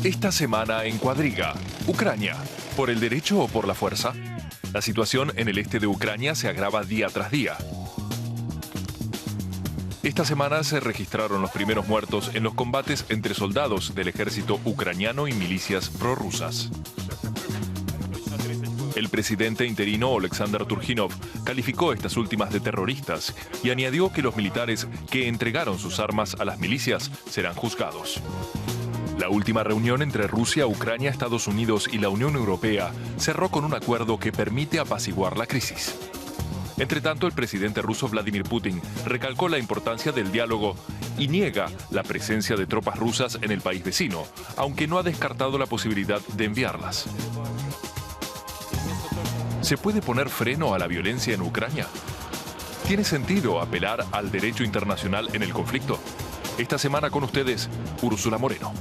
Esta semana en Cuadriga, Ucrania, ¿por el derecho o por la fuerza? La situación en el este de Ucrania se agrava día tras día. Esta semana se registraron los primeros muertos en los combates entre soldados del ejército ucraniano y milicias prorrusas. El presidente interino Oleksandr Turchinov calificó estas últimas de terroristas y añadió que los militares que entregaron sus armas a las milicias serán juzgados. La última reunión entre Rusia, Ucrania, Estados Unidos y la Unión Europea cerró con un acuerdo que permite apaciguar la crisis. Entre tanto, el presidente ruso Vladimir Putin recalcó la importancia del diálogo y niega la presencia de tropas rusas en el país vecino, aunque no ha descartado la posibilidad de enviarlas. ¿Se puede poner freno a la violencia en Ucrania? ¿Tiene sentido apelar al derecho internacional en el conflicto? Esta semana con ustedes, Úrsula Moreno.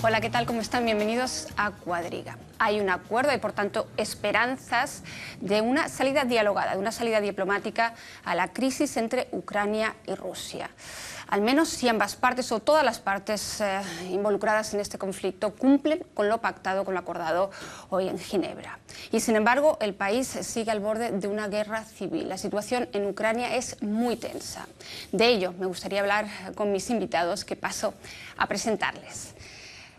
Hola, ¿qué tal? ¿Cómo están? Bienvenidos a Cuadriga. Hay un acuerdo y, por tanto, esperanzas de una salida dialogada, de una salida diplomática a la crisis entre Ucrania y Rusia. Al menos si ambas partes o todas las partes involucradas en este conflicto cumplen con lo pactado, con lo acordado hoy en Ginebra. Y sin embargo, el país sigue al borde de una guerra civil. La situación en Ucrania es muy tensa. De ello me gustaría hablar con mis invitados, que paso a presentarles.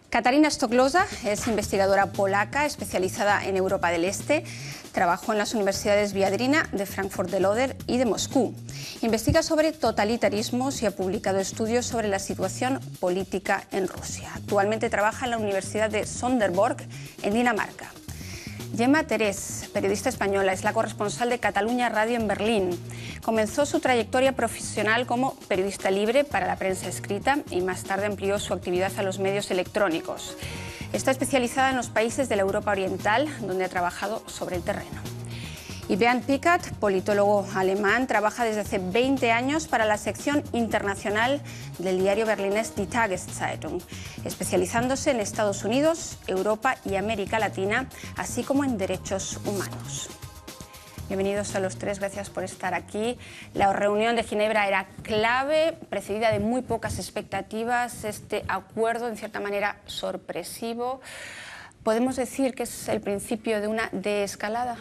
Katarina Stoklosa es investigadora polaca especializada en Europa del Este. Trabajó en las universidades Viadrina, de Frankfurt del Oder y de Moscú. Investiga sobre totalitarismos y ha publicado estudios sobre la situación política en Rusia. Actualmente trabaja en la Universidad de Sonderborg, en Dinamarca. Gemma Terés, periodista española, es la corresponsal de Catalunya Radio en Berlín. Comenzó su trayectoria profesional como periodista libre para la prensa escrita y más tarde amplió su actividad a los medios electrónicos. Está especializada en los países de la Europa Oriental, donde ha trabajado sobre el terreno. Y Bernd Pickert, politólogo alemán, trabaja desde hace 20 años para la sección internacional del diario berlinés Die Tageszeitung, especializándose en Estados Unidos, Europa y América Latina, así como en derechos humanos. Bienvenidos a los tres, gracias por estar aquí. La reunión de Ginebra era clave, precedida de muy pocas expectativas. Este acuerdo, en cierta manera, sorpresivo. ¿Podemos decir que es el principio de una desescalada?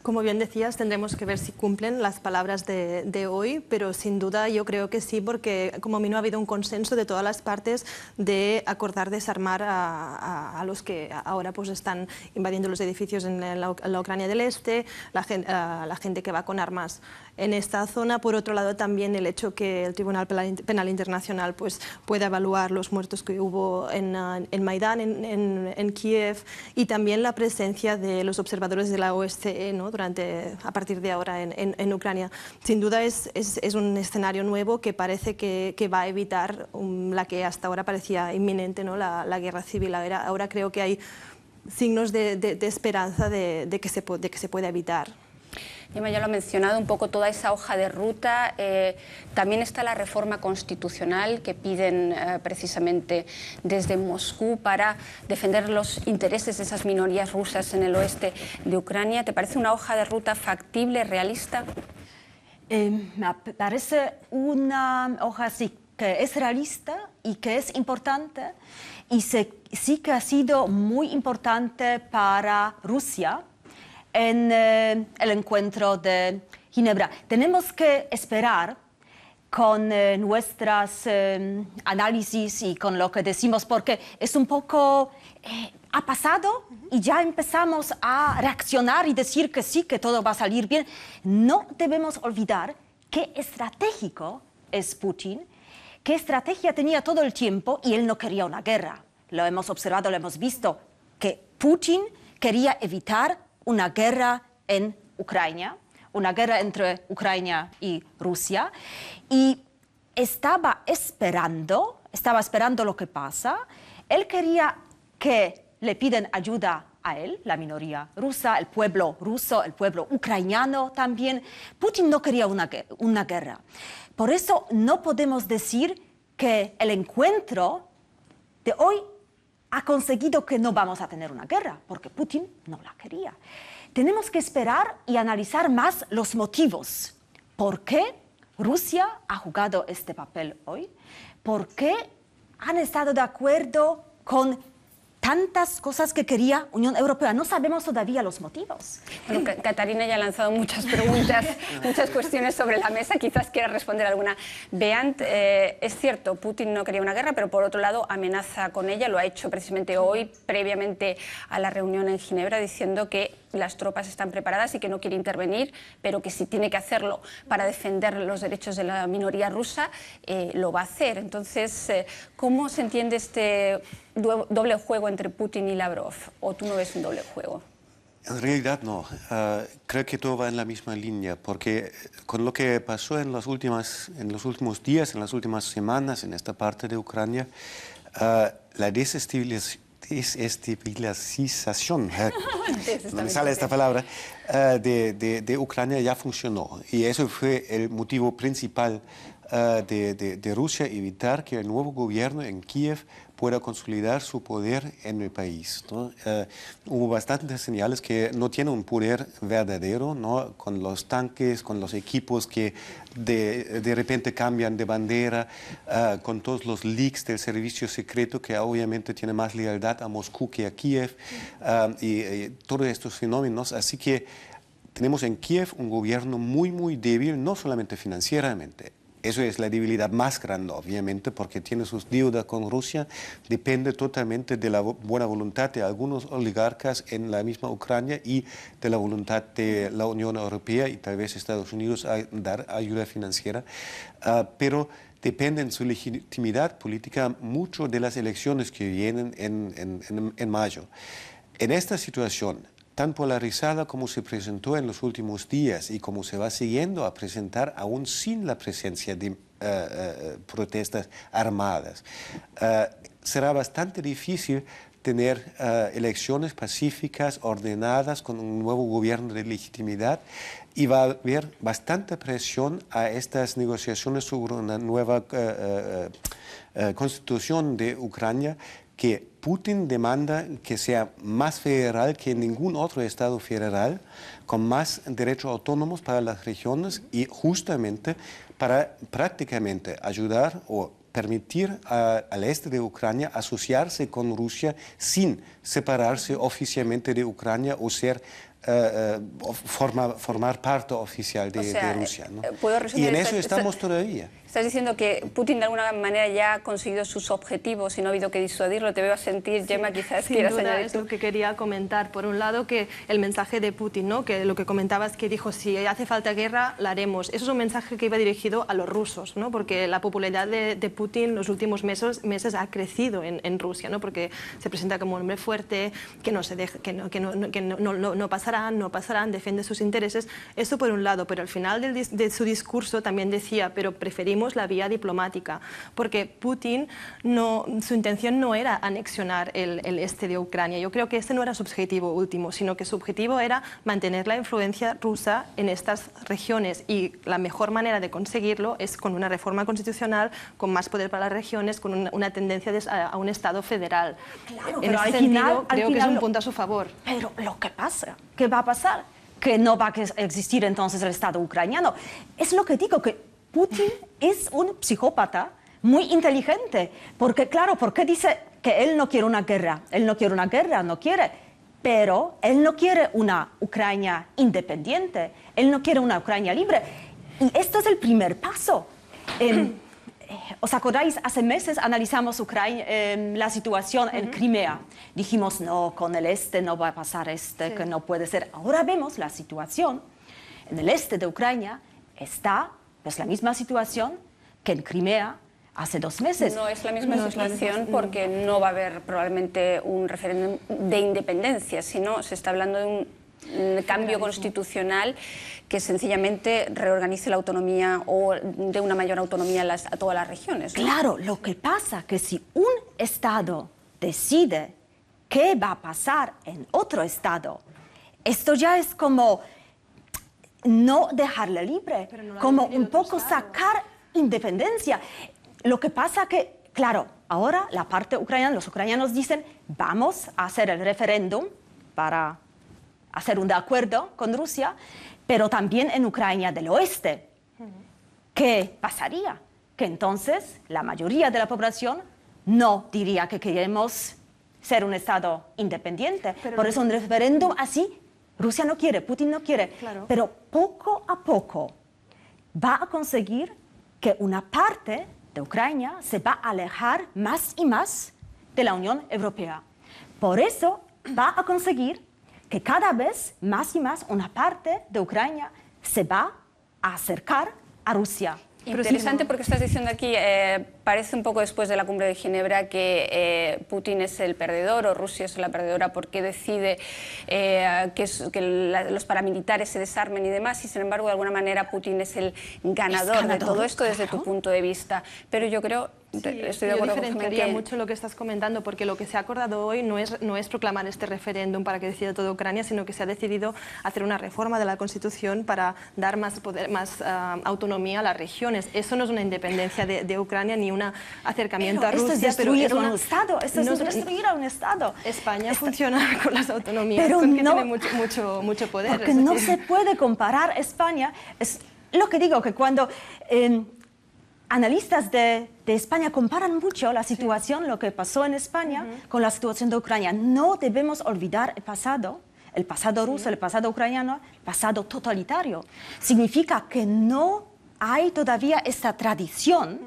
Como bien decías, tendremos que ver si cumplen las palabras de hoy, pero sin duda yo creo que sí, porque como mínimo ha habido un consenso de todas las partes de acordar desarmar a los que ahora pues están invadiendo los edificios en la Ucrania del Este, la gente que va con armas en esta zona. Por otro lado, también el hecho que el Tribunal Penal Internacional pues, pueda evaluar los muertos que hubo en Maidán, en Kiev, y también la presencia de los observadores de la OSCE, ¿no? A partir de ahora en Ucrania. Sin duda es un escenario nuevo que parece que va a evitar la que hasta ahora parecía inminente, ¿no? la guerra civil. Ahora creo que hay signos de esperanza de que se pueda evitar. Gemma ya lo ha mencionado un poco, toda esa hoja de ruta. También está la reforma constitucional que piden precisamente desde Moscú para defender los intereses de esas minorías rusas en el oeste de Ucrania. ¿Te parece una hoja de ruta factible, realista? Me parece una hoja sí, que es realista y que es importante, y sí que ha sido muy importante para Rusia en el encuentro de Ginebra. Tenemos que esperar con nuestros análisis y con lo que decimos, porque es un poco... ha pasado y ya empezamos a reaccionar y decir que sí, que todo va a salir bien. No debemos olvidar qué estratégico es Putin, qué estrategia tenía todo el tiempo, y él no quería una guerra. Lo hemos observado, lo hemos visto, que Putin quería evitar una guerra en Ucrania, una guerra entre Ucrania y Rusia, y estaba esperando lo que pasa. Él quería que le piden ayuda a él, la minoría rusa, el pueblo ruso, el pueblo ucraniano también. Putin no quería una guerra. Por eso no podemos decir que el encuentro de hoy ha conseguido que no vamos a tener una guerra, porque Putin no la quería. Tenemos que esperar y analizar más los motivos. ¿Por qué Rusia ha jugado este papel hoy? ¿Por qué han estado de acuerdo con tantas cosas que quería Unión Europea. No sabemos todavía los motivos. Bueno, Catarina ya ha lanzado muchas preguntas, muchas cuestiones sobre la mesa. Quizás quiera responder alguna. Beant, es cierto, Putin no quería una guerra, pero por otro lado amenaza con ella. Lo ha hecho precisamente hoy, previamente a la reunión en Ginebra, diciendo que las tropas están preparadas y que no quiere intervenir, pero que si tiene que hacerlo para defender los derechos de la minoría rusa, lo va a hacer. Entonces, ¿cómo se entiende este doble juego entre Putin y Lavrov? ¿O tú no ves un doble juego? En realidad no. Creo que todo va en la misma línea, porque con lo que pasó en los últimos días, en las últimas semanas en esta parte de Ucrania, la desestabilización, no me sale esta palabra, de Ucrania ya funcionó. Y eso fue el motivo principal de Rusia, evitar que el nuevo gobierno en Kiev pueda consolidar su poder en el país, ¿no? Hubo bastantes señales que no tiene un poder verdadero, ¿no? Con los tanques, con los equipos que de repente cambian de bandera, con todos los leaks del servicio secreto que obviamente tiene más lealtad a Moscú que a Kiev, y todos estos fenómenos. Así que tenemos en Kiev un gobierno muy débil, no solamente financieramente. Eso es la debilidad más grande, obviamente, porque tiene sus deudas con Rusia, depende totalmente de la buena voluntad de algunos oligarcas en la misma Ucrania y de la voluntad de la Unión Europea y tal vez Estados Unidos a dar ayuda financiera, pero depende en su legitimidad política mucho de las elecciones que vienen en mayo. En esta situación tan polarizada como se presentó en los últimos días y como se va siguiendo a presentar aún sin la presencia de protestas armadas, será bastante difícil tener elecciones pacíficas, ordenadas, con un nuevo gobierno de legitimidad, y va a haber bastante presión a estas negociaciones sobre una nueva constitución de Ucrania, que Putin demanda que sea más federal que ningún otro Estado federal, con más derechos autónomos para las regiones y justamente para prácticamente ayudar o permitir al este de Ucrania asociarse con Rusia sin separarse oficialmente de Ucrania o ser formar parte oficial de Rusia, ¿no? Y en eso estamos todavía. Estás diciendo que Putin de alguna manera ya ha conseguido sus objetivos y no ha habido que disuadirlo. Te veo a sentir, Gemma, quizás quieras añadir. Es lo que quería comentar. Por un lado, que el mensaje de Putin, ¿no? Que lo que comentabas, que dijo, si hace falta guerra, la haremos. Eso es un mensaje que iba dirigido a los rusos, ¿no? Porque la popularidad de Putin en los últimos meses ha crecido en Rusia, ¿no? Porque se presenta como un hombre fuerte, que no pasarán, defiende sus intereses. Eso por un lado, pero al final de su discurso también decía, pero preferimos la vía diplomática, porque Putin su intención no era anexionar el este de Ucrania. Yo creo que este no era su objetivo último, sino que su objetivo era mantener la influencia rusa en estas regiones, y la mejor manera de conseguirlo es con una reforma constitucional, con más poder para las regiones, con una tendencia a un Estado federal. Claro, en ese sentido, creo que es un punto a su favor. Pero lo que pasa, ¿qué va a pasar? Que no va a existir entonces el Estado ucraniano. Es lo que digo, que Putin es un psicópata muy inteligente, porque claro, ¿por qué dice que él no quiere una guerra? Él no quiere una guerra, no quiere, pero él no quiere una Ucrania independiente, él no quiere una Ucrania libre, y este es el primer paso. ¿Os acordáis? Hace meses analizamos la situación en Crimea. Dijimos, no, con el este no va a pasar que no puede ser. Ahora vemos la situación en el este de Ucrania, está pues la misma situación que en Crimea hace 2 meses. No es la misma situación porque no va a haber probablemente un referéndum de independencia, sino se está hablando de un cambio constitucional que sencillamente reorganice la autonomía o de una mayor autonomía a todas las regiones, ¿no? Claro, lo que pasa es que si un Estado decide qué va a pasar en otro Estado, esto ya es como no dejarle libre, como un poco sacar independencia. Lo que pasa que, claro, ahora la parte ucraniana, los ucranianos dicen, vamos a hacer el referéndum para hacer un acuerdo con Rusia, pero también en Ucrania del oeste. ¿Qué pasaría? Que entonces la mayoría de la población no diría que queremos ser un Estado independiente. Por eso un referéndum así, Rusia no quiere, Putin no quiere. Claro. Pero poco a poco va a conseguir que una parte de Ucrania se va a alejar más y más de la Unión Europea. Por eso va a conseguir que cada vez más y más una parte de Ucrania se va a acercar a Rusia. Interesante porque estás diciendo aquí, parece un poco después de la cumbre de Ginebra que Putin es el perdedor o Rusia es la perdedora porque decide que los paramilitares se desarmen y demás, y sin embargo de alguna manera Putin es el ganador de todo esto desde tu punto de vista. Pero yo creo... Estoy de acuerdo. Yo diferenciaría mucho lo que estás comentando, porque lo que se ha acordado hoy no es proclamar este referéndum para que decida toda Ucrania, sino que se ha decidido hacer una reforma de la Constitución para dar más poder, más autonomía a las regiones. Eso no es una independencia de Ucrania ni un acercamiento a Rusia. Esto es destruir un Estado. Esto es destruir a un Estado. España funciona con las autonomías, pero porque no, tiene mucho poder. Porque no se puede comparar España. Es lo que digo, que cuando... analistas de España comparan mucho la situación, lo que pasó en España, con la situación de Ucrania. No debemos olvidar el pasado ruso, el pasado ucraniano, el pasado totalitario. Significa que no hay todavía esta tradición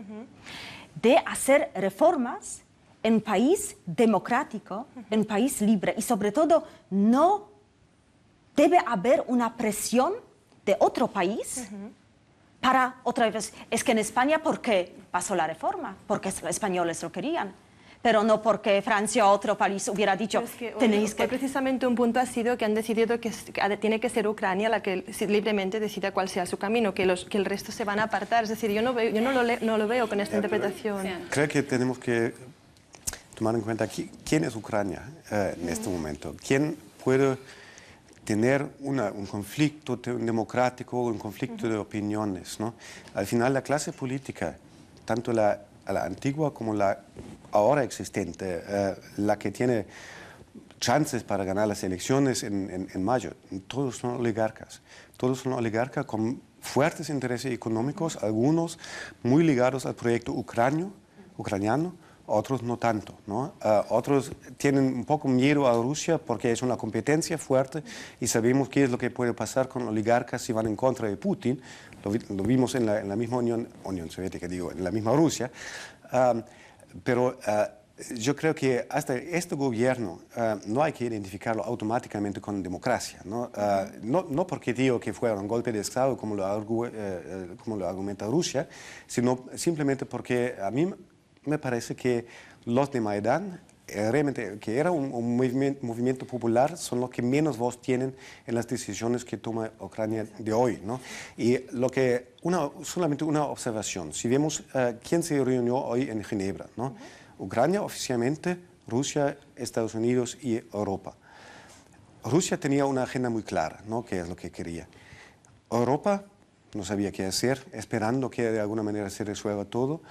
de hacer reformas en un país democrático, en un país libre. Y sobre todo, no debe haber una presión de otro país para otra vez. Es que en España, ¿por qué pasó la reforma? Porque los españoles lo querían, pero no porque Francia o otro país hubiera dicho, tenéis que... Precisamente un punto ha sido que han decidido que tiene que ser Ucrania la que libremente decida cuál sea su camino, que el resto se van a apartar. Es decir, yo no lo veo con esta interpretación. Creo que tenemos que tomar en cuenta quién es Ucrania en este momento. ¿Quién puede tener un conflicto democrático, un conflicto de opiniones, ¿no? Al final la clase política, tanto la antigua como la ahora existente, la que tiene chances para ganar las elecciones en mayo, todos son oligarcas. Todos son oligarcas con fuertes intereses económicos, algunos muy ligados al proyecto ucraniano, otros no tanto, ¿no? Otros tienen un poco miedo a Rusia porque es una competencia fuerte y sabemos qué es lo que puede pasar con oligarcas si van en contra de Putin. Lo vimos en la misma Unión Soviética, en la misma Rusia. Pero yo creo que hasta este gobierno no hay que identificarlo automáticamente con democracia, ¿no? No porque digo que fue un golpe de Estado como lo argumenta Rusia, sino simplemente porque a mí me parece que los de Maidán, realmente, que era un movimiento popular, son los que menos voz tienen en las decisiones que toma Ucrania de hoy, ¿no? Y solamente una observación, si vemos quién se reunió hoy en Ginebra, ¿no? Ucrania oficialmente, Rusia, Estados Unidos y Europa. Rusia tenía una agenda muy clara, ¿no? ¿Qué es lo que quería? Europa no sabía qué hacer, esperando que de alguna manera se resuelva todo.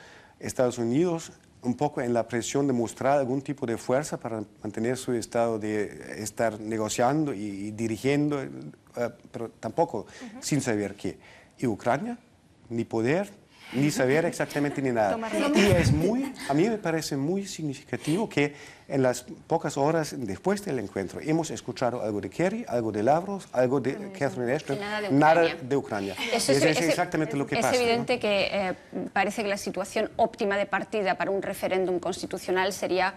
Estados Unidos, un poco en la presión de mostrar algún tipo de fuerza para mantener su estado de estar negociando y dirigiendo, pero tampoco sin saber qué. Y Ucrania, ni poder, ni saber exactamente ni nada. Y a mí me parece muy significativo que en las pocas horas después del encuentro hemos escuchado algo de Kerry, algo de Lavrov, algo de Catherine Ashton, nada de Ucrania. Eso es exactamente lo que pasa. Es evidente, ¿no?, que parece que la situación óptima de partida para un referéndum constitucional sería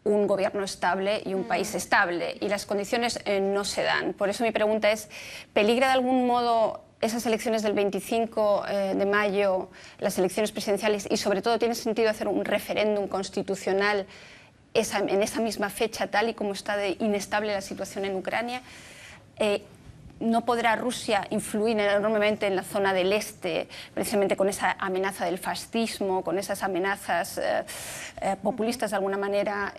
un gobierno estable y un país estable, y las condiciones no se dan. Por eso mi pregunta es, ¿peligra de algún modo esas elecciones del 25 de mayo, las elecciones presidenciales, y sobre todo tiene sentido hacer un referéndum constitucional en esa misma fecha, tal y como está de inestable la situación en Ucrania? ¿No podrá Rusia influir enormemente en la zona del este, precisamente con esa amenaza del fascismo, con esas amenazas populistas de alguna manera,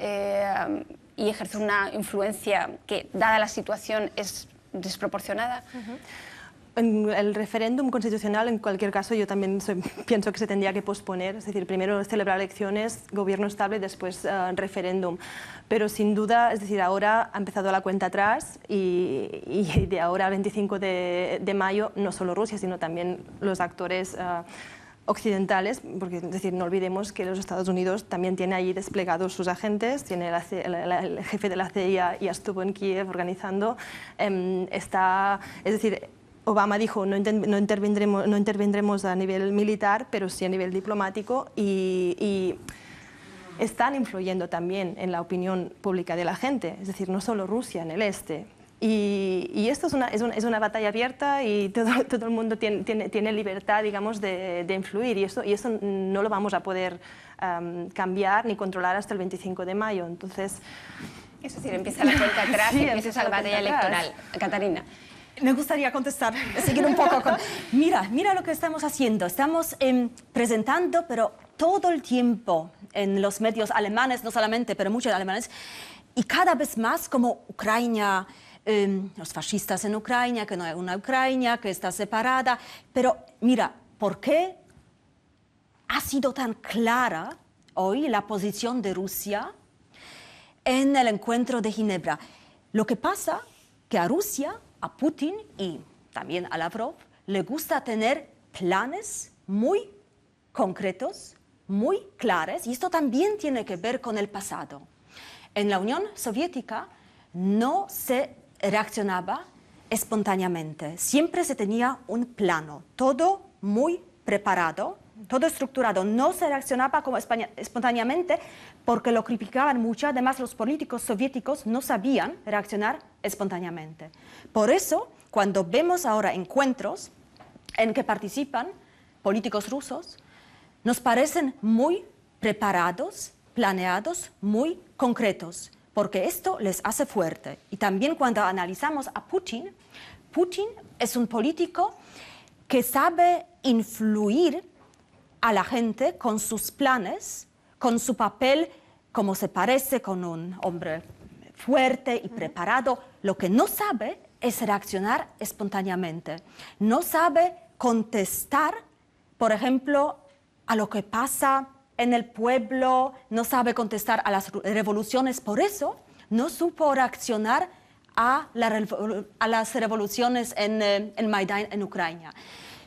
y ejercer una influencia que, dada la situación, es desproporcionada? En el referéndum constitucional, en cualquier caso, yo también pienso que se tendría que posponer, es decir, primero celebrar elecciones, gobierno estable y después referéndum. Pero sin duda, es decir, ahora ha empezado la cuenta atrás y de ahora al 25 de mayo, no solo Rusia, sino también los actores occidentales, porque es decir, no olvidemos que los Estados Unidos también tiene allí desplegados sus agentes, tiene el jefe de la CIA ya estuvo en Kiev organizando, es decir, Obama dijo no intervendremos a nivel militar, pero sí a nivel diplomático y están influyendo también en la opinión pública de la gente, es decir, no solo Rusia en el este. Y esto es una batalla abierta y todo el mundo tiene libertad, digamos, de influir y eso no lo vamos a poder cambiar ni controlar hasta el 25 de mayo. Entonces, es decir, empieza la cuenta atrás y empieza la batalla electoral. Catarina. Me gustaría contestar, seguir un poco con... Mira lo que estamos haciendo. Estamos presentando, pero todo el tiempo en los medios alemanes, no solamente, pero muchos alemanes, y cada vez más como Ucrania... los fascistas en Ucrania, que no hay una Ucrania, que está separada. Pero mira, ¿por qué ha sido tan clara hoy la posición de Rusia en el encuentro de Ginebra? Lo que pasa que a Rusia, a Putin y también a Lavrov, le gusta tener planes muy concretos, muy claros, y esto también tiene que ver con el pasado. En la Unión Soviética no se reaccionaba espontáneamente. Siempre se tenía un plano, todo muy preparado, todo estructurado. No se reaccionaba como espontáneamente porque lo criticaban mucho. Además, los políticos soviéticos no sabían reaccionar espontáneamente. Por eso, cuando vemos ahora encuentros en que participan políticos rusos, nos parecen muy preparados, planeados, muy concretos, porque esto les hace fuerte. Y también cuando analizamos a Putin, Putin es un político que sabe influir a la gente con sus planes, con su papel, como se parece con un hombre fuerte y preparado. Lo que no sabe es reaccionar espontáneamente. No sabe contestar, por ejemplo, a lo que pasa en el pueblo, no sabe contestar a las revoluciones, por eso no supo reaccionar a las revoluciones en Maidán, en Ucrania.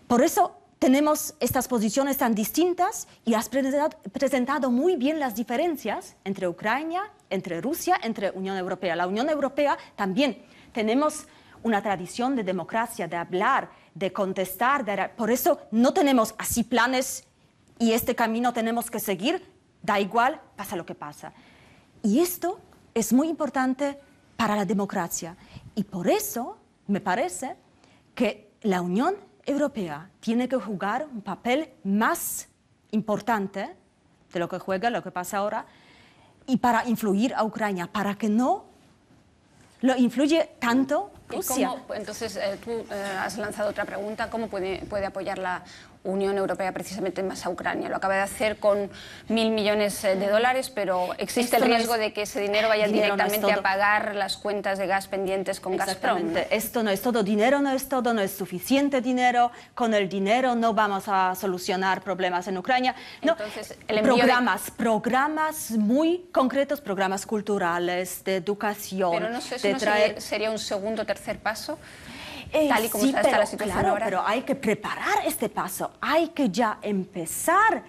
Por eso tenemos estas posiciones tan distintas y has presentado muy bien las diferencias entre Ucrania, entre Rusia, entre Unión Europea. La Unión Europea también tenemos una tradición de democracia, de hablar, de contestar, por eso no tenemos así planes y este camino tenemos que seguir, da igual, pasa lo que pasa. Y esto es muy importante para la democracia. Y por eso me parece que la Unión Europea tiene que jugar un papel más importante de lo que juega, lo que pasa ahora, y para influir a Ucrania, para que no lo influye tanto Rusia. ¿Y cómo, entonces, tú has lanzado otra pregunta, ¿cómo puede apoyar la Unión Europea precisamente más a Ucrania? Lo acaba de hacer con $1.000 millones, pero existe el riesgo de que ese dinero vaya directamente a pagar las cuentas de gas pendientes con Gazprom. Esto no es todo, dinero no es todo, no es suficiente dinero. Con el dinero no vamos a solucionar problemas en Ucrania. No, entonces, programas muy concretos, programas culturales, de educación. Pero no sé, ¿eso sería un segundo o tercer paso? Tal y como sí, está la situación ahora. Pero hay que preparar este paso, hay que ya empezar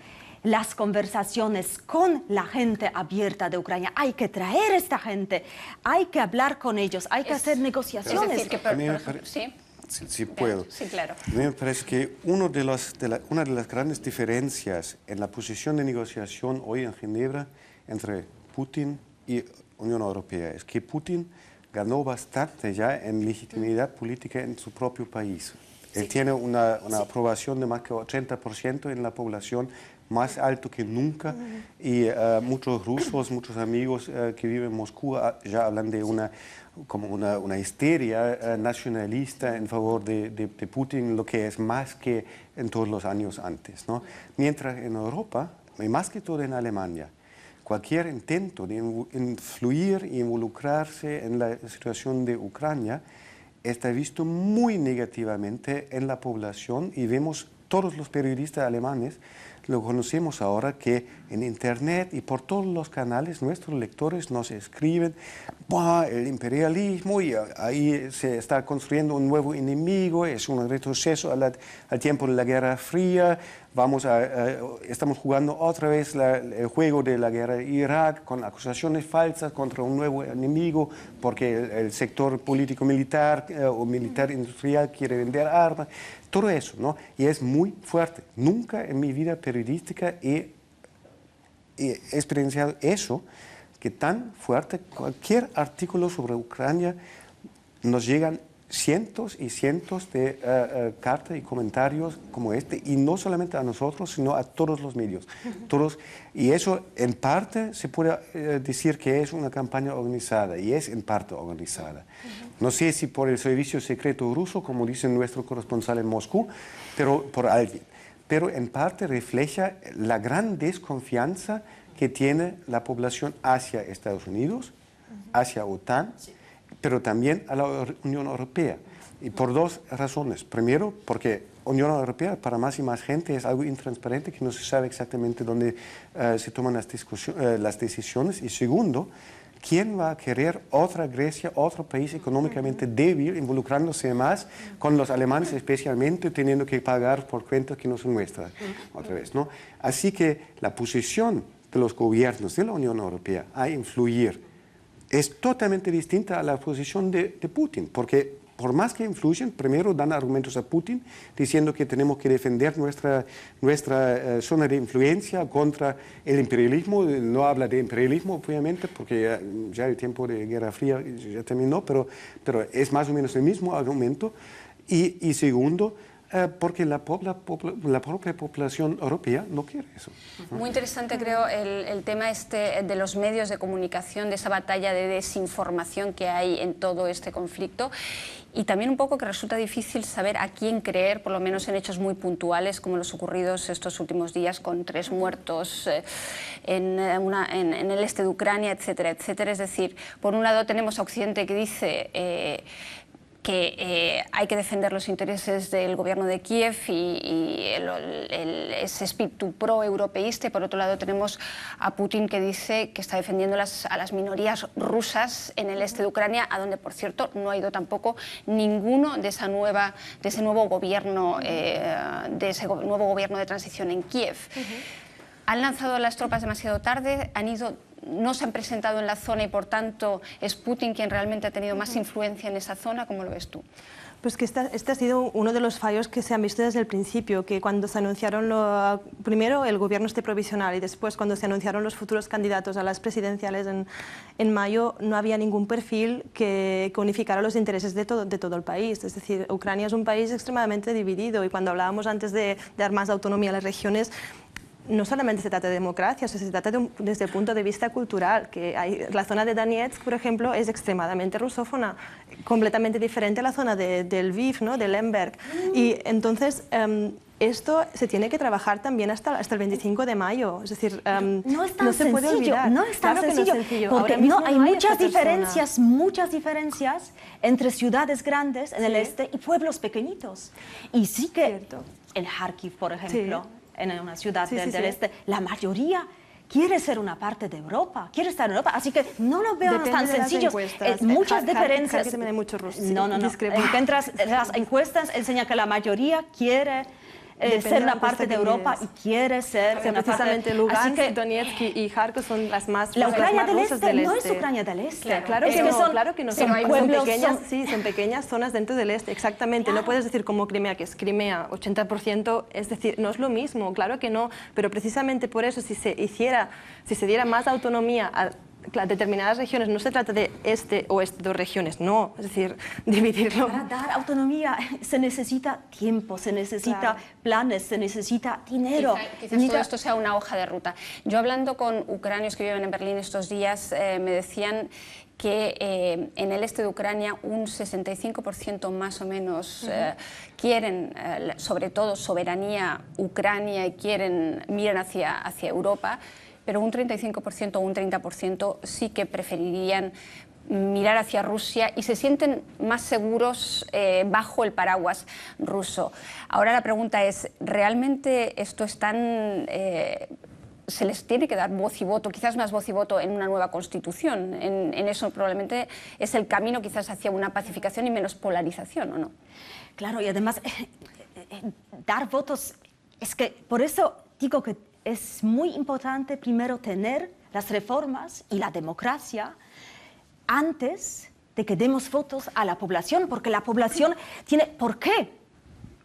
las conversaciones con la gente abierta de Ucrania, hay que traer a esta gente, hay que hablar con ellos, hay que hacer negociaciones. Es decir, que por ejemplo, ¿sí? Sí, puedo. Sí, claro. A mí me parece que una de las grandes diferencias en la posición de negociación hoy en Ginebra entre Putin y Unión Europea es que Putin ganó bastante ya en legitimidad política en su propio país. Él tiene una aprobación de más que 80% en la población, más alto que nunca, y muchos rusos, muchos amigos que viven en Moscú ya hablan de una histeria nacionalista en favor de Putin, lo que es más que en todos los años antes, ¿no? Mientras en Europa, y más que todo en Alemania, cualquier intento de influir e involucrarse en la situación de Ucrania está visto muy negativamente en la población y vemos todos los periodistas alemanes lo conocemos ahora, que en Internet y por todos los canales nuestros lectores nos escriben: "Buah, el imperialismo, y ahí se está construyendo un nuevo enemigo, es un retroceso al tiempo de la Guerra Fría, estamos jugando otra vez el juego de la guerra de Irak con acusaciones falsas contra un nuevo enemigo porque el sector político-militar o militar-industrial quiere vender armas". Todo eso, ¿no? Y es muy fuerte. Nunca en mi vida periodística he experienciado eso, que tan fuerte. Cualquier artículo sobre Ucrania nos llegan cientos y cientos de cartas y comentarios como este, y no solamente a nosotros, sino a todos los medios. Todos, y eso en parte se puede decir que es una campaña organizada, y es en parte organizada. No sé si por el servicio secreto ruso, como dice nuestro corresponsal en Moscú, pero por alguien. Pero en parte refleja la gran desconfianza que tiene la población hacia Estados Unidos, hacia OTAN, pero también a la Unión Europea. Y por dos razones. Primero, porque Unión Europea, para más y más gente, es algo intransparente, que no se sabe exactamente dónde se toman las decisiones. Y segundo, ¿quién va a querer otra Grecia, otro país económicamente débil, involucrándose más con los alemanes, especialmente teniendo que pagar por cuentas que no son nuestras? Otra vez, ¿no? Así que la posición de los gobiernos de la Unión Europea a influir es totalmente distinta a la posición de Putin, porque por más que influyen, primero dan argumentos a Putin diciendo que tenemos que defender nuestra zona de influencia contra el imperialismo. No habla de imperialismo, obviamente, porque ya el tiempo de Guerra Fría ya terminó, pero es más o menos el mismo argumento. Y segundo, porque la propia población europea no quiere eso. Muy interesante, creo, el tema de los medios de comunicación, de esa batalla de desinformación que hay en todo este conflicto, y también un poco que resulta difícil saber a quién creer, por lo menos en hechos muy puntuales como los ocurridos estos últimos días, con 3 muertos en el este de Ucrania, etcétera, etcétera. Es decir, por un lado tenemos a Occidente que dice que hay que defender los intereses del gobierno de Kiev y ese espíritu pro-europeísta, y por otro lado tenemos a Putin que dice que está defendiendo a las minorías rusas en el este de Ucrania, a donde, por cierto, no ha ido tampoco ninguno de ese nuevo gobierno de transición en Kiev. Han lanzado las tropas demasiado tarde, no se han presentado en la zona, y por tanto es Putin quien realmente ha tenido más influencia en esa zona. ¿Cómo lo ves tú? Pues que este ha sido uno de los fallos que se han visto desde el principio, que cuando se anunciaron primero el gobierno provisional y después cuando se anunciaron los futuros candidatos a las presidenciales en mayo, no había ningún perfil que unificara los intereses de todo el país. Es decir, Ucrania es un país extremadamente dividido, y cuando hablábamos antes de dar más autonomía a las regiones, no solamente se trata de democracia, se trata desde el punto de vista cultural, que la zona de Donetsk, por ejemplo, es extremadamente rusófona, completamente diferente a la zona de Lviv, ¿no?, de Lemberg. Y entonces esto se tiene que trabajar también hasta el 25 de mayo. Es decir, no se puede olvidar. No es tan sencillo, porque hay muchas diferencias entre ciudades grandes en el este y pueblos pequeñitos. Y sí que en Kharkiv, por ejemplo, en una ciudad del este, la mayoría quiere ser una parte de Europa, quiere estar en Europa, así que no lo veo tan sencillo. Muchas diferencias. No. Las encuestas enseñan que la mayoría quiere ser una parte de Europa y quiere ser una precisamente parte. Lugansk, Donetsk y Kharkov son las más la Ucrania del rusas Este no es Ucrania del Este. Claro que no. Son pequeñas zonas dentro del este, exactamente. No puedes decir como Crimea, que es Crimea 80%, es decir, no es lo mismo, claro que no, pero precisamente por eso si se diera más autonomía a determinadas regiones, no se trata de este o estas 2 regiones, no, es decir, dividirlo. Para dar autonomía se necesita tiempo, se necesita planes, se necesita dinero. Quizás todo esto sea una hoja de ruta. Yo, hablando con ucranios que viven en Berlín estos días, me decían que en el este de Ucrania un 65% más o menos quieren, sobre todo, soberanía ucrania y miran hacia Europa, pero un 35% o un 30% sí que preferirían mirar hacia Rusia y se sienten más seguros bajo el paraguas ruso. Ahora la pregunta es, ¿realmente esto es tan... se les tiene que dar voz y voto, quizás más voz y voto en una nueva constitución? En eso probablemente es el camino quizás hacia una pacificación y menos polarización, ¿o no? Claro, y además dar votos, es que por eso digo que es muy importante primero tener las reformas y la democracia antes de que demos votos a la población, porque la población tiene... ¿Por qué?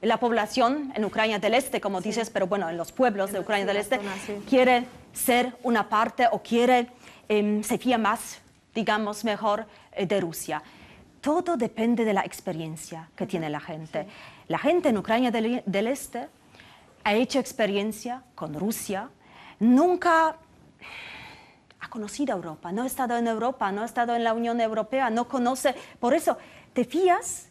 La población en Ucrania del Este, como dices, pero bueno, en los pueblos de Ucrania del Este, quiere ser una parte o quiere, se fía más, digamos, mejor de Rusia. Todo depende de la experiencia que tiene la gente. La gente en Ucrania del Este ha hecho experiencia con Rusia, nunca ha conocido Europa, no ha estado en Europa, no ha estado en la Unión Europea, no conoce. Por eso te fías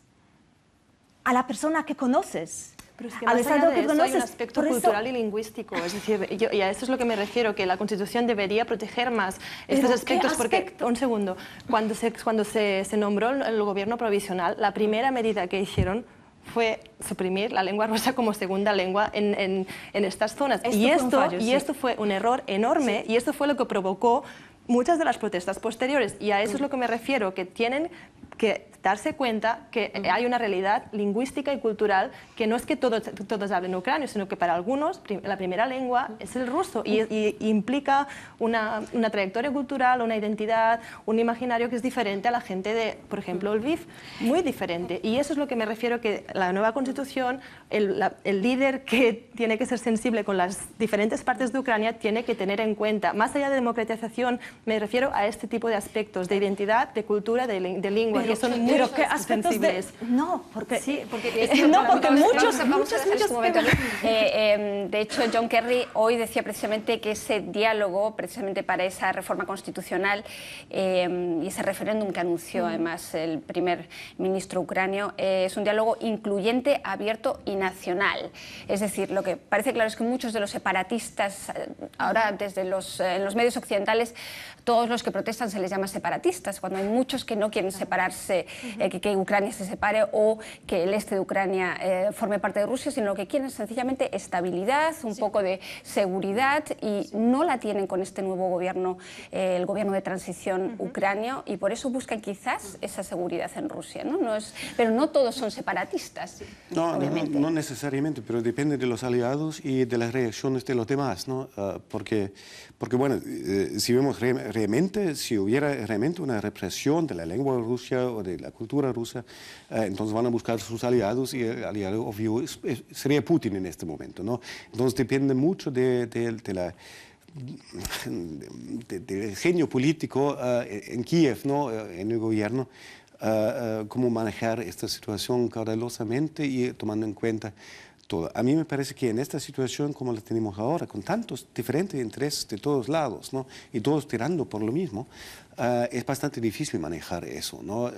a la persona que conoces. Pero es que más allá de eso hay un aspecto cultural y lingüístico. Es decir, y a eso es lo que me refiero, que la Constitución debería proteger más estos aspectos. Porque, un segundo, cuando se nombró el gobierno provisional, la primera medida que hicieron fue suprimir la lengua rusa como segunda lengua en estas zonas. Esto fue un error enorme, y esto fue lo que provocó muchas de las protestas posteriores. Y a eso es lo que me refiero, que tienen que darse cuenta que hay una realidad lingüística y cultural, que no es que todos hablen ucraniano, sino que para algunos la primera lengua es el ruso, y implica una trayectoria cultural, una identidad, un imaginario que es diferente a la gente de, por ejemplo, Lviv, muy diferente. Y eso es lo que me refiero, que la nueva Constitución, el líder que tiene que ser sensible con las diferentes partes de Ucrania, tiene que tener en cuenta, más allá de democratización, me refiero a este tipo de aspectos de identidad, de cultura, de lengua, que son muy sensibles. No, porque, muchos. De hecho, John Kerry hoy decía precisamente que ese diálogo, precisamente para esa reforma constitucional y ese referéndum que anunció además el primer ministro ucranio, es un diálogo incluyente, abierto y nacional. Es decir, lo que parece claro es que muchos de los separatistas, ahora desde en los medios occidentales, todos los que protestan se les llama separatistas, cuando hay muchos que no quieren separarse, que Ucrania se separe o que el este de Ucrania forme parte de Rusia, sino lo que quieren es sencillamente estabilidad, un poco de seguridad, y no la tienen con este nuevo gobierno, el gobierno de transición ucranio, y por eso buscan quizás esa seguridad en Rusia, ¿no? Pero no todos son separatistas, obviamente. No necesariamente, pero depende de los aliados y de las reacciones de los demás, ¿no? Porque bueno, si vemos realmente, si hubiera realmente una represión de la lengua rusa o de la cultura rusa, entonces van a buscar sus aliados, y el aliado obvio sería Putin en este momento, ¿no? Entonces depende mucho del genio político en Kiev, ¿no? En el gobierno, cómo manejar esta situación cautelosamente y tomando en cuenta todo. A mí me parece que en esta situación como la tenemos ahora, con tantos diferentes intereses de todos lados, ¿no? Y todos tirando por lo mismo, es bastante difícil manejar eso, ¿no?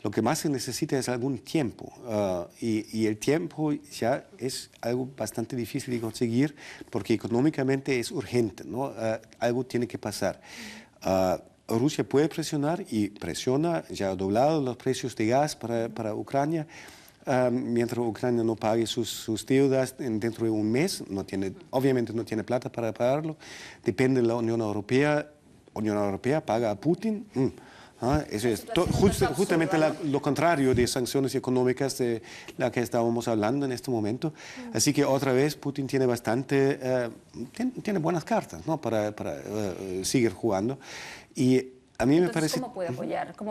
Lo que más se necesita es algún tiempo, y el tiempo ya es algo bastante difícil de conseguir, porque económicamente es urgente, ¿no? Algo tiene que pasar. Rusia puede presionar y presiona, ya ha doblado los precios de gas para Ucrania. Mientras Ucrania no pague sus deudas dentro de un mes, obviamente no tiene plata para pagarlo, depende de la Unión Europea. Unión Europea paga a Putin. Eso es justamente lo contrario de sanciones económicas de las que estábamos hablando en este momento. Así que otra vez Putin tiene tiene buenas cartas, ¿no? para seguir jugando. Y a mí me parece... ¿Cómo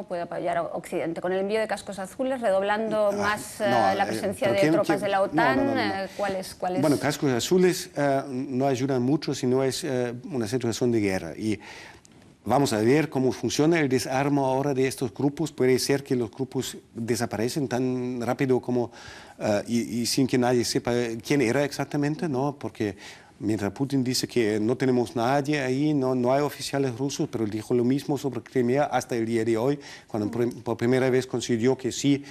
puede apoyar a Occidente? ¿Con el envío de cascos azules, redoblando más la presencia de tropas de la OTAN? ¿Cuál es? Bueno, cascos azules no ayudan mucho si no es una situación de guerra. Y vamos a ver cómo funciona el desarme ahora de estos grupos. Puede ser que los grupos desaparecen tan rápido como y sin que nadie sepa quién era exactamente, ¿no? Porque mientras Putin dice que no tenemos nadie ahí, no hay oficiales rusos, pero dijo lo mismo sobre Crimea hasta el día de hoy, cuando por primera vez consiguió que sí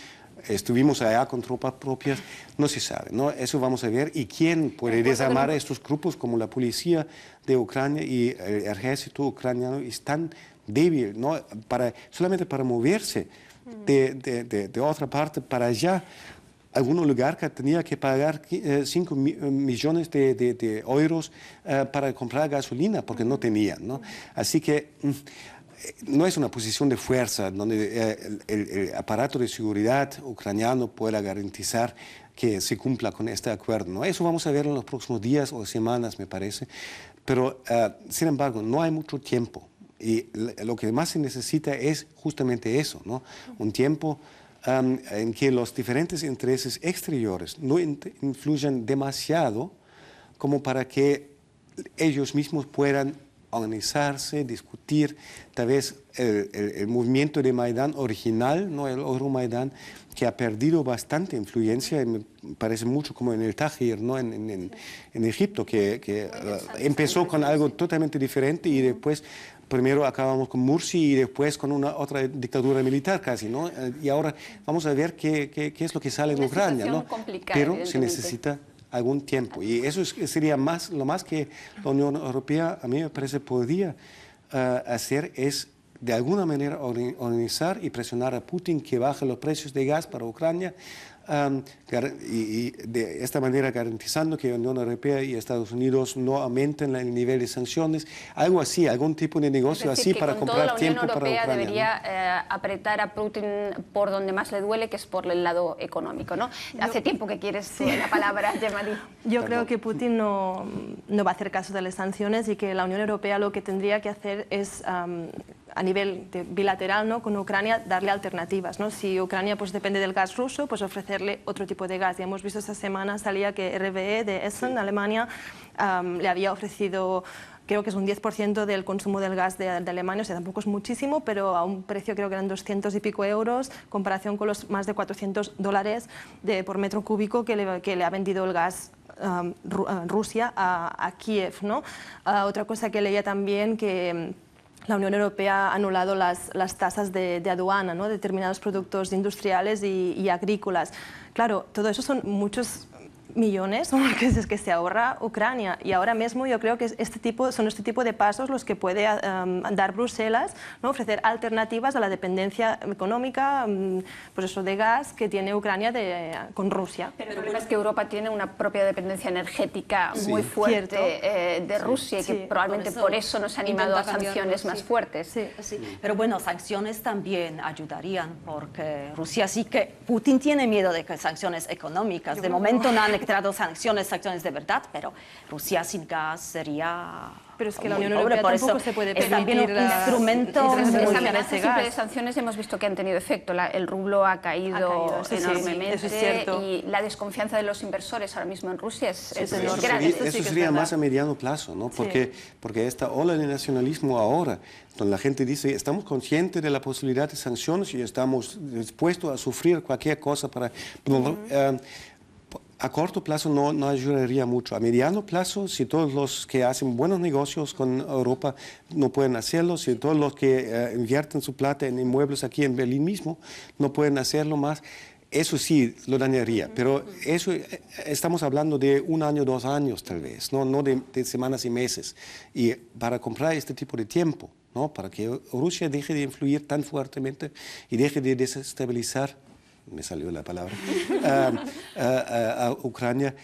estuvimos allá con tropas propias, no se sabe, ¿no? Eso vamos a ver. ¿Y quién puede desarmar a estos grupos como la policía de Ucrania y el ejército ucraniano? Están débil, ¿no? Solamente para moverse de otra parte para allá, algún oligarca tenía que pagar 5 millones de euros para comprar gasolina porque no tenían, ¿no? Así que no es una posición de fuerza donde el aparato de seguridad ucraniano pueda garantizar que se cumpla con este acuerdo, ¿no? Eso vamos a ver en los próximos días o semanas, me parece. Pero, sin embargo, no hay mucho tiempo. Y lo que más se necesita es justamente eso, ¿no? Un tiempo en que los diferentes intereses exteriores no influyan demasiado como para que ellos mismos puedan organizarse, discutir, tal vez el movimiento de Maidán original, ¿no? El Euromaidán, que ha perdido bastante influencia, me parece mucho como en el Tahrir, ¿no? en Egipto, que empezó con algo totalmente diferente y después primero acabamos con Mursi y después con otra dictadura militar casi, ¿no? Y ahora vamos a ver qué es lo que sale en Ucrania, ¿no? Pero se necesita algún tiempo. Y eso sería lo más que la Unión Europea, a mí me parece, podría hacer es de alguna manera organizar y presionar a Putin que baje los precios de gas para Ucrania y de esta manera garantizando que la Unión Europea y Estados Unidos no aumenten el nivel de sanciones, algo así, algún tipo de negocio así para comprar tiempo para Ucrania. La Unión Europea debería apretar a Putin por donde más le duele, que es por el lado económico, ¿no? Hace tiempo que quieres la palabra, Gemma-Lee. Yo creo que Putin no va a hacer caso de las sanciones y que la Unión Europea lo que tendría que hacer es a nivel bilateral, ¿no? Con Ucrania, darle alternativas, ¿no? Si Ucrania pues, depende del gas ruso, pues ofrecerle otro tipo de gas. Ya hemos visto esta semana, salía que RWE de Essen, Alemania, le había ofrecido, creo que es un 10% del consumo del gas de Alemania, o sea, tampoco es muchísimo, pero a un precio creo que eran 200 y pico euros, en comparación con los más de $400 por metro cúbico que le ha vendido el gas Rusia a Kiev, ¿no? Otra cosa que leía también que la Unión Europea ha anulado las tasas de aduana, ¿no? De determinados productos industriales y agrícolas. Claro, todo eso son muchos millones que se ahorra Ucrania y ahora mismo yo creo que son este tipo de pasos los que puede dar Bruselas, ¿no? Ofrecer alternativas a la dependencia económica pues eso, de gas que tiene Ucrania con Rusia. Pero el problema es que Europa tiene una propia dependencia energética muy fuerte de Rusia y que probablemente por eso nos ha animado a sanciones más fuertes. Sí. Pero bueno, sanciones también ayudarían porque Rusia sí que Putin tiene miedo de que sanciones económicas. De momento no han creado sanciones de verdad, pero Rusia sin gas sería... Pero es que la Unión Europea tampoco se puede permitir también un instrumento esa amenaza simple de sanciones hemos visto que han tenido efecto. El rublo ha caído enormemente eso es cierto. Y la desconfianza de los inversores ahora mismo en Rusia es enorme. grande. Eso sería más a mediano plazo, ¿no? Porque esta ola de nacionalismo ahora, donde la gente dice, estamos conscientes de la posibilidad de sanciones y estamos dispuestos a sufrir cualquier cosa para... A corto plazo no ayudaría mucho. A mediano plazo, si todos los que hacen buenos negocios con Europa no pueden hacerlo, si todos los que invierten su plata en inmuebles aquí en Berlín mismo no pueden hacerlo más, eso sí lo dañaría. Pero eso estamos hablando de 1 año, 2 años tal vez, no de semanas y meses. Y para comprar este tipo de tiempo, ¿no? Para que Rusia deje de influir tan fuertemente y deje de desestabilizar, me salió la palabra, a Ucrania,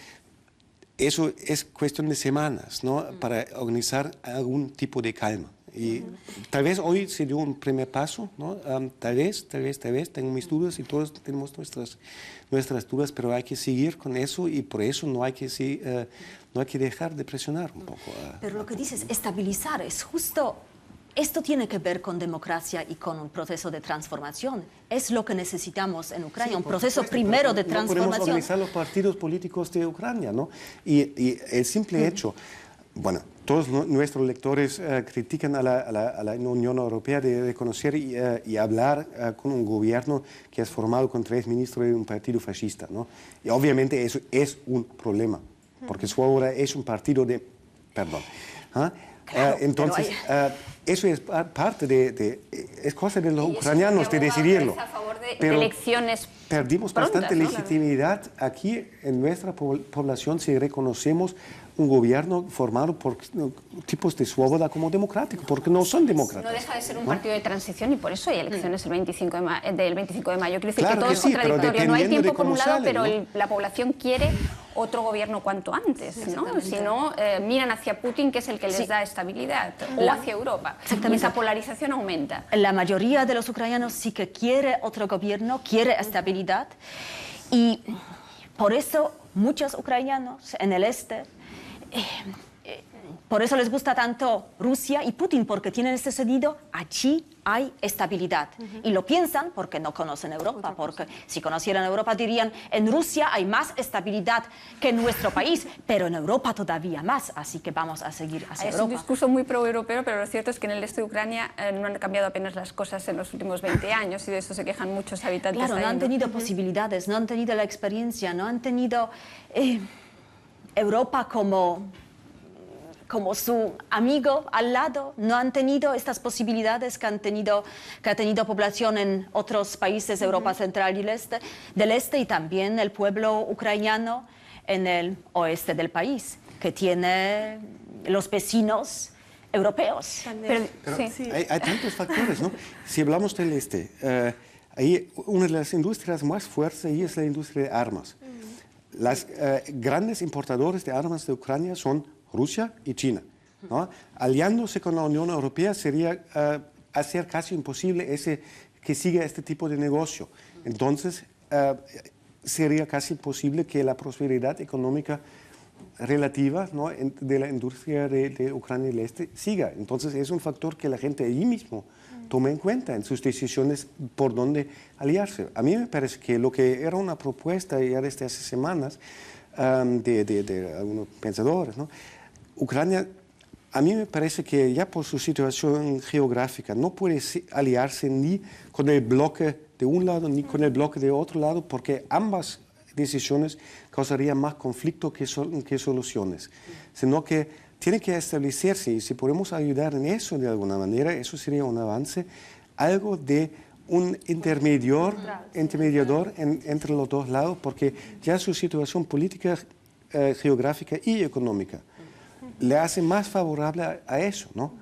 eso es cuestión de semanas, ¿no? Para organizar algún tipo de calma. Y tal vez hoy se dio un primer paso, ¿no? Tal vez, tengo mis dudas y todos tenemos nuestras dudas, pero hay que seguir con eso y por eso no hay que dejar de presionar un poco. Pero lo que dices, estabilizar, es justo... Esto tiene que ver con democracia y con un proceso de transformación. Es lo que necesitamos en Ucrania, un proceso primero de transformación. No podemos organizar los partidos políticos de Ucrania, ¿no? Y el simple hecho, bueno, todos nuestros lectores critican a la Unión Europea de reconocer y hablar con un gobierno que es formado con 3 ministros de un partido fascista, ¿no? Y obviamente eso es un problema, porque su obra es un partido de... Perdón. ¿Ah? Claro, entonces, eso es parte es cosa de los Y eso ucranianos de decidirlo. a favor de Pero elecciones perdimos prontas, bastante ¿no? legitimidad aquí en nuestra población si reconocemos un gobierno formado por tipos de Swoboda como democrático, porque no son demócratas. No deja de ser un partido de transición y por eso hay elecciones el 25 del 25 de mayo. Quiero decir Claro que todo que es sí, pero contradictorio. No hay dependiendo tiempo de por un cómo lado, sale, pero ¿no? la población quiere otro gobierno cuanto antes, ¿no? Si no, miran hacia Putin, que es el que les da estabilidad, o hacia Europa. Y esa polarización aumenta. La mayoría de los ucranianos sí que quiere otro gobierno, quiere estabilidad. Y por eso muchos ucranianos en el este, por eso les gusta tanto Rusia y Putin, porque tienen este sentido, allí hay estabilidad. Y lo piensan porque no conocen Europa, porque si conocieran Europa dirían, en Rusia hay más estabilidad que en nuestro país, pero en Europa todavía más, así que vamos a seguir hacia Es Europa. un discurso muy pro-europeo, pero lo cierto es que en el este de Ucrania no han cambiado apenas las cosas en los últimos 20 años y de eso se quejan muchos habitantes. Claro, ahí, no han tenido posibilidades, no han tenido la experiencia, no han tenido Europa como su amigo al lado, no han tenido estas posibilidades que ha tenido población en otros países de Europa Central y del Este y también el pueblo ucraniano en el oeste del país, que tiene los vecinos europeos. Pero, Sí. Hay tantos factores, ¿no? Si hablamos del este, ahí una de las industrias más fuertes ahí es la industria de armas. Las grandes importadores de armas de Ucrania son Rusia y China, ¿no? Aliándose con la Unión Europea sería hacer casi imposible que siga este tipo de negocio. Entonces, sería casi imposible que la prosperidad económica relativa, ¿no?, de la industria de Ucrania del Este siga. Entonces, es un factor que la gente allí mismo tome en cuenta en sus decisiones por dónde aliarse. A mí me parece que lo que era una propuesta ya desde hace semanas de algunos pensadores, ¿no? Ucrania, a mí me parece que ya por su situación geográfica no puede aliarse ni con el bloque de un lado ni con el bloque de otro lado, porque ambas decisiones causarían más conflicto que soluciones, sino que tiene que establecerse, y si podemos ayudar en eso de alguna manera, eso sería un avance, algo de un intermediador entre los dos lados, porque ya su situación política, geográfica y económica le hace más favorable a eso, ¿no?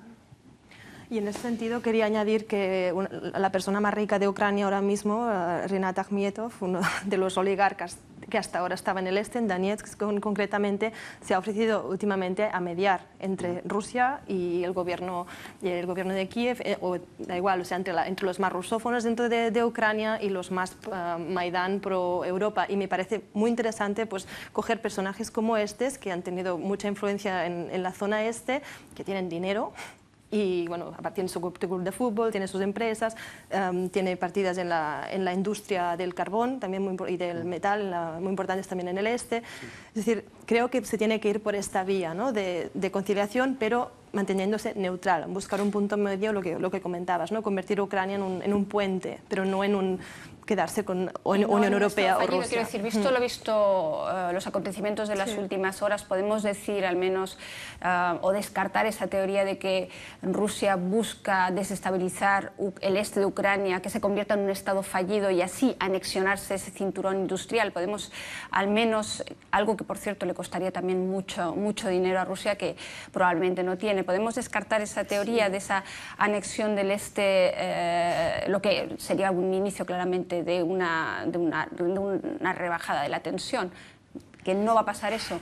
Y en ese sentido quería añadir que la persona más rica de Ucrania ahora mismo, Rinat Akhmetov, uno de los oligarcas que hasta ahora estaba en el este, en Donetsk concretamente, se ha ofrecido últimamente a mediar entre Rusia y el gobierno de Kiev, o da igual, o sea, entre los más rusófonos dentro de Ucrania y los más Maidán pro-Europa. Y me parece muy interesante pues, coger personajes como estos, que han tenido mucha influencia en la zona este, que tienen dinero, y bueno, tiene su club de fútbol, tiene sus empresas, tiene partidas en la industria del carbón también y del metal, muy importantes también en el este. Es decir, creo que se tiene que ir por esta vía, ¿no?, de conciliación, pero manteniéndose neutral, buscar un punto medio, lo que comentabas, ¿no?, convertir a Ucrania en un puente, pero no en un quedarse con Unión Europea o Rusia. Quiero decir, visto lo visto, los acontecimientos de las últimas horas, podemos decir al menos o descartar esa teoría de que Rusia busca desestabilizar el este de Ucrania, que se convierta en un estado fallido y así anexionarse ese cinturón industrial. Podemos al menos, algo que por cierto le costaría también mucho dinero a Rusia, que probablemente no tiene. Podemos descartar esa teoría de esa anexión del este, lo que sería un inicio claramente de una rebajada de la tensión, que no va a pasar eso.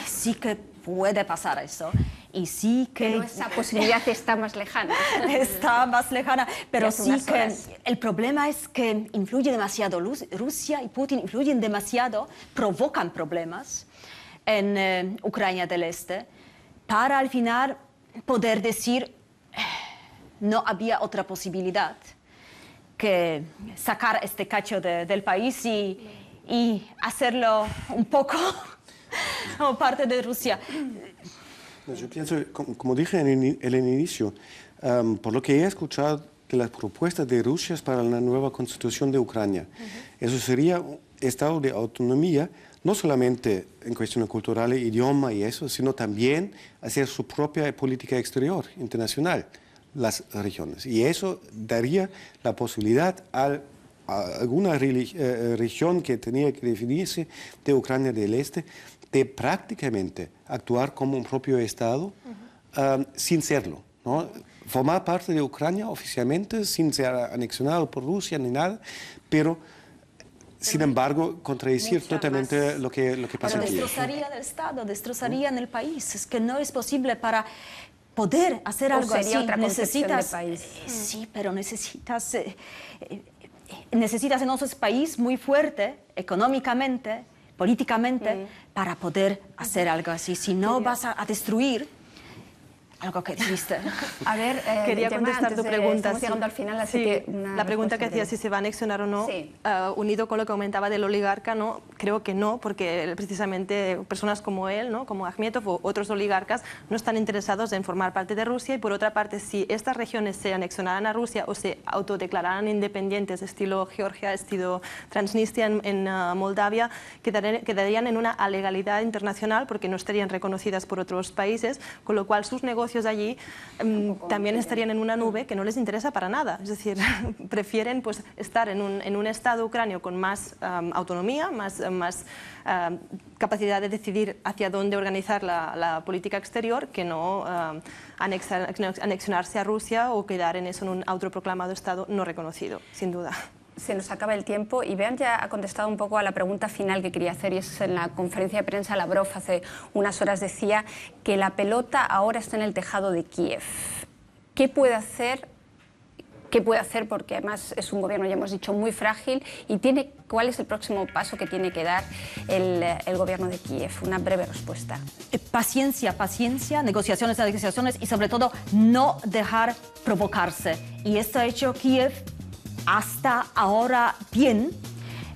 Sí que puede pasar eso. Y sí que... Pero esa posibilidad está más lejana. Está más lejana, pero sí que horas. el problema es que influye demasiado Rusia y Putin, influyen demasiado, provocan problemas en Ucrania del Este, para al final poder decir no había otra posibilidad que sacar este cacho del país y hacerlo un poco como parte de Rusia. Yo pienso, como dije en el inicio, por lo que he escuchado de las propuestas de Rusia para la nueva constitución de Ucrania, eso sería un estado de autonomía no solamente en cuestiones culturales, idioma y eso, sino también hacer su propia política exterior, internacional, las regiones. Y eso daría la posibilidad a alguna región que tenía que definirse de Ucrania del Este de prácticamente actuar como un propio Estado sin serlo, ¿no? Formar parte de Ucrania oficialmente sin ser anexionado por Rusia ni nada, pero sin embargo contradecir totalmente lo que pasa aquí. Destrozaría el Estado, destrozaría en el país. Es que no es posible para poder hacer algo así. Otra necesitas de país. Sí, pero necesitas entonces un país muy fuerte económicamente, políticamente, para poder hacer algo así. Si no, vas a destruir algo que existe. A ver, quería contestar tu pregunta. Estamos llegando al final, así que la pregunta que hacía si se va a anexionar o no, unido con lo que comentaba del oligarca, no, creo que no, porque precisamente personas como él, ¿no? Como Akhmetov o otros oligarcas, no están interesados en formar parte de Rusia. Y por otra parte, si estas regiones se anexionaran a Rusia o se autodeclararan independientes, estilo Georgia, estilo Transnistria en Moldavia, quedarían en una alegalidad internacional porque no estarían reconocidas por otros países, con lo cual sus negocios allí también estarían en una nube que no les interesa para nada. Es decir, prefieren pues, estar en un Estado ucranio con más autonomía, más capacidad de decidir hacia dónde organizar la política exterior, que no anexionarse a Rusia o quedar en eso, en un autoproclamado Estado no reconocido, sin duda. Se nos acaba el tiempo y Beant ya ha contestado un poco a la pregunta final que quería hacer, y es en la conferencia de prensa Lavrov hace unas horas decía que la pelota ahora está en el tejado de Kiev. ¿Qué puede hacer? ¿Qué puede hacer? Porque además es un gobierno, ya hemos dicho, muy frágil y ¿cuál es el próximo paso que tiene que dar el gobierno de Kiev? Una breve respuesta. Paciencia, paciencia, negociaciones y sobre todo no dejar provocarse. Y esto ha hecho Kiev hasta ahora bien.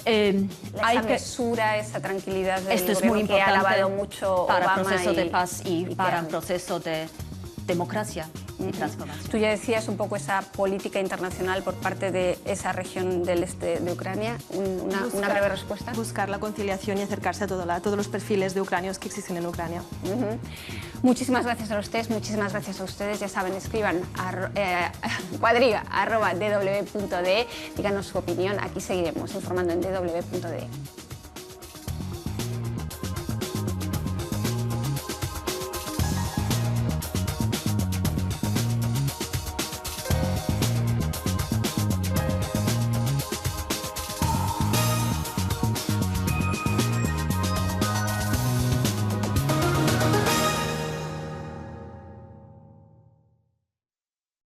Esa mesura, esa tranquilidad del esto es muy que ha importante alabado mucho para Obama el proceso de paz y para el que proceso de democracia y transformación. Tú ya decías un poco esa política internacional por parte de esa región del este de Ucrania. Una breve respuesta. Buscar la conciliación y acercarse a todos los perfiles de ucranios que existen en Ucrania. Muchísimas gracias a ustedes, muchísimas gracias a ustedes. Ya saben, escriban cuadriga@dw.de, díganos su opinión. Aquí seguiremos informando en dw.de.